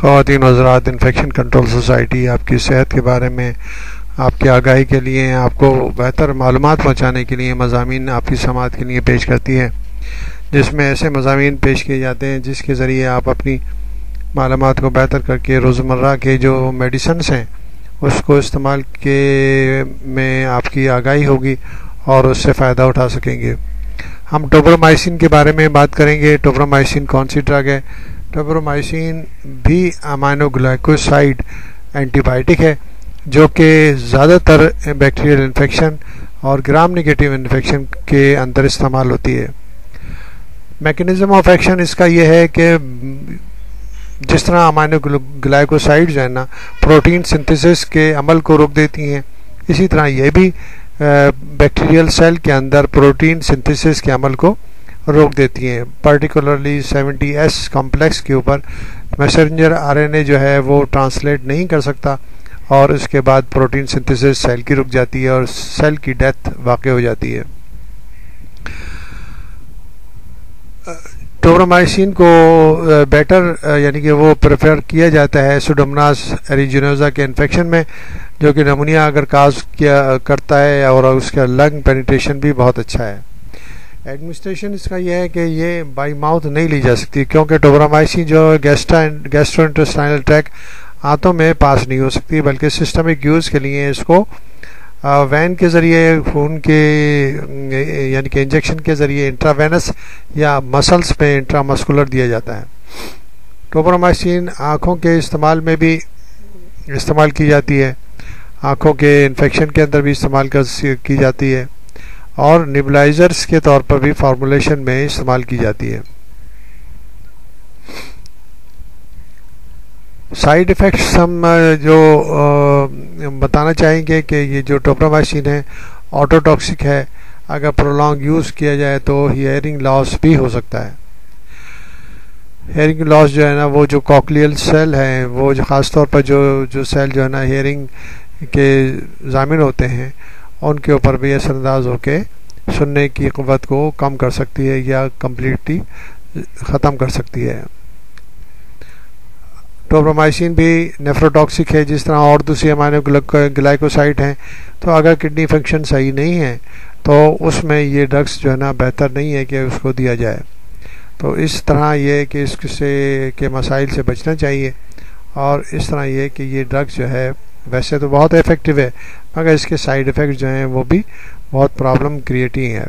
ख़वातीन हज़रात, infection control society आपकी सेहत के बारे में आपकी आगाही के लिए, आपको बेहतर मालूमात पहुँचाने के लिए मज़ामीन आपकी समाअत के लिए पेश करती है, जिसमें ऐसे मज़ामीन पेश किए जाते हैं जिसके ज़रिए आप अपनी मालूमात को बेहतर करके रोज़मर्रा के जो मेडिसिन्स हैं उसको इस्तेमाल के में आपकी आगाही होगी और उससे फ़ायदा उठा सकेंगे। हम टोब्रामाइसिन के बारे में बात करेंगे। टोब्रामाइसिन कौन सी ड्रग है? टोब्रामाइसिन भी अमाइनोग्लाइकोसाइड एंटीबायोटिक है जो कि ज़्यादातर बैक्टीरियल इन्फेक्शन और ग्राम नेगेटिव इन्फेक्शन के अंदर इस्तेमाल होती है। मैकेनिज़्म ऑफ एक्शन इसका यह है कि जिस तरह अमाइनोग्लाइकोसाइड जो है ना प्रोटीन सिंथेसिस के अमल को रोक देती हैं, इसी तरह ये भी बैक्टीरियल सेल के अंदर प्रोटीन सिंथेसिस के अमल को रोक देती हैं। पर्टिकुलरली 70S कॉम्प्लेक्स के ऊपर मैसेंजर RNA जो है वो ट्रांसलेट नहीं कर सकता और इसके बाद प्रोटीन सिंथेसिस सेल की रुक जाती है और सेल की डेथ वाक़ई हो जाती है। टोब्रामाइसिन को बेटर यानी कि वो प्रेफर किया जाता है सुडोमोनास एरिजिनोसा के इन्फेक्शन में, जो कि नमूनिया अगर काज किया करता है और उसका लंग पेनिट्रेशन भी बहुत अच्छा है। एडमिनिस्ट्रेशन इसका यह है कि ये बाई माउथ नहीं ली जा सकती क्योंकि टोब्रामाइसिन जो गैस्ट्रोइंटेस्टाइनल ट्रैक्ट आंतों में पास नहीं हो सकती, बल्कि सिस्टमिक यूज़ के लिए इसको वैन के ज़रिए खून के यानी कि इंजेक्शन के ज़रिए इंट्रावेनस या मसल्स पे इंट्रामस्कुलर दिया जाता है। टोब्रामाइसिन आँखों के इस्तेमाल में भी इस्तेमाल की जाती है, आँखों के इन्फेक्शन के अंदर भी इस्तेमाल की जाती है और निबलाइजर्स के तौर पर भी फार्मूलेशन में इस्तेमाल की जाती है। साइड इफ़ेक्ट्स हम जो बताना चाहेंगे कि ये जो टोब्रामाइसिन है ऑटोटॉक्सिक है, अगर प्रोलॉन्ग यूज़ किया जाए तो हियरिंग लॉस भी हो सकता है। हियरिंग लॉस जो है ना, वो जो कॉक्लियल सेल हैं, वो जो ख़ास तौर पर जो सेल जो है ना हियरिंग के ज़ामिन होते हैं, उनके ऊपर भी असरअंदाज होके सुनने की क़ुव्वत को कम कर सकती है या कम्प्लीटली ख़त्म कर सकती है। टोब्रामाइसिन भी नेफ्रोटॉक्सिक है जिस तरह और दूसरी अमाइनोग्लाइकोसाइड हैं, तो अगर किडनी फंक्शन सही नहीं है तो उसमें ये ड्रग्स जो है ना बेहतर नहीं है कि उसको दिया जाए। तो इस तरह ये कि इससे के मसाइल से बचना चाहिए और इस तरह ये कि ये ड्रग्स जो है वैसे तो बहुत इफ़ेक्टिव है मगर इसके साइड इफ़ेक्ट जो हैं वो भी बहुत प्रॉब्लम क्रिएटिंग है।